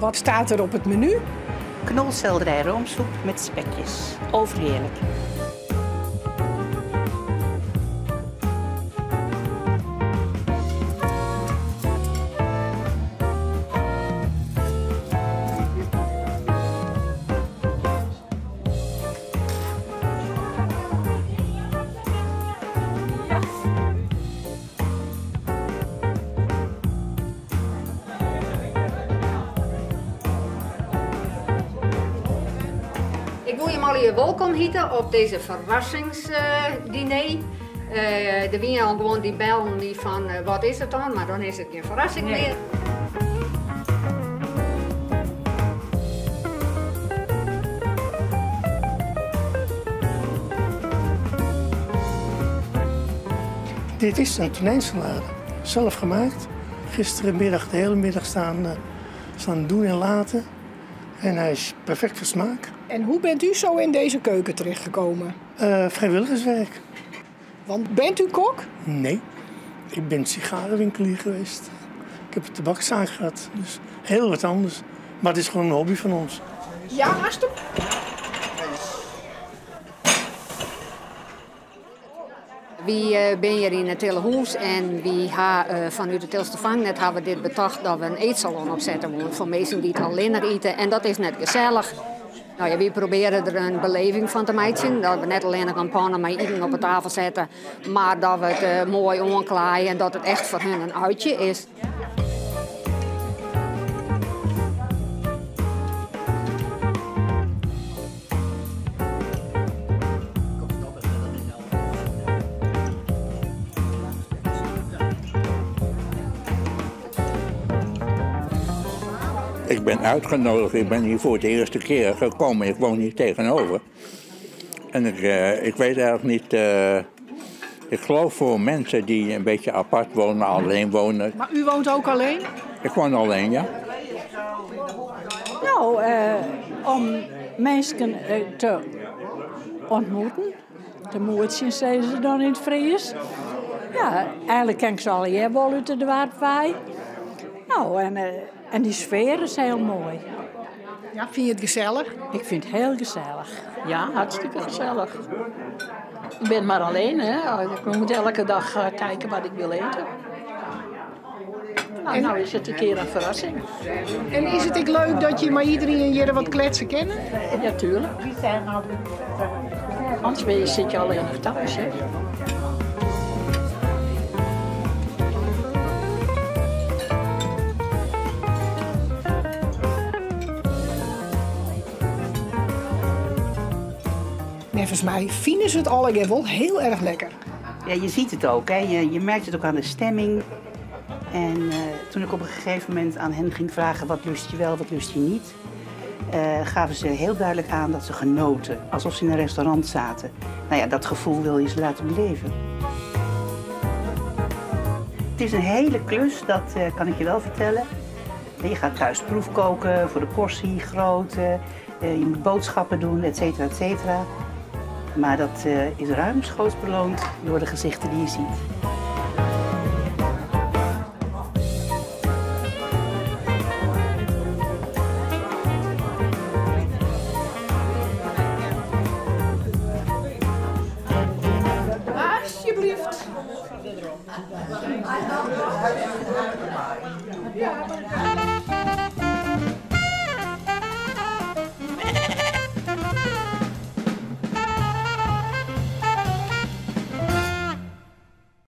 Wat staat er op het menu? Knolselderij roomsoep met spekjes. Overheerlijk. Ik wil je maar hier welkom heten op deze verrassingsdiner. Er waren al gewoon die bellen die van wat is het dan, maar dan is het geen verrassing meer. Dit is een tonijnsalade, zelf gemaakt. Gisterenmiddag de hele middag staan doen en laten. En hij is perfect van smaak. En hoe bent u zo in deze keuken terechtgekomen? Vrijwilligerswerk. Want bent u kok? Nee, ik ben sigarenwinkelier geweest. Ik heb een tabakszaak gehad, dus heel wat anders. Maar het is gewoon een hobby van ons. Ja, alsjeblieft. Wie ben hier in het Telehoes en wie vanuit het Tilste Vangnet hebben we dit bedacht dat we een eetsalon opzetten voor mensen die het alleen eten. En dat is net gezellig. Nou ja, we proberen er een beleving van te maken. Dat we net alleen een campagne met eten op de tafel zetten, maar dat we het mooi omklaaien en dat het echt voor hen een uitje is. Ik ben uitgenodigd, ik ben hier voor de eerste keer gekomen. Ik woon hier tegenover. En ik weet eigenlijk niet... ik geloof voor mensen die een beetje apart wonen, alleen wonen. Maar u woont ook alleen? Ik woon alleen, ja. Nou, om mensen te ontmoeten. De moertjes zeiden ze dan in het Fries. Ja, eigenlijk ken ik ze al hier wel uit de Waardvaai. Nou, en die sfeer is heel mooi. Ja, vind je het gezellig? Ik vind het heel gezellig. Ja, hartstikke gezellig. Ik ben maar alleen, hè. Ik moet elke dag kijken wat ik wil eten. Nou is het een keer een verrassing. En is het ook leuk dat je maar iedereen hier wat kletsen kennen? Ja, tuurlijk. Anders zit je alleen nog thuis, hè. Volgens mij vinden ze het allemaal wel heel erg lekker. Ja, je ziet het ook, hè. Je merkt het ook aan de stemming. En toen ik op een gegeven moment aan hen ging vragen wat lust je wel, wat lust je niet, gaven ze heel duidelijk aan dat ze genoten. Alsof ze in een restaurant zaten. Nou ja, dat gevoel wil je ze laten beleven. Het is een hele klus, dat kan ik je wel vertellen. Je gaat thuis proefkoken voor de portie, grootte. Je moet boodschappen doen, et cetera, et cetera. Maar dat is ruimschoots beloond door de gezichten die je ziet. Alsjeblieft. Ja.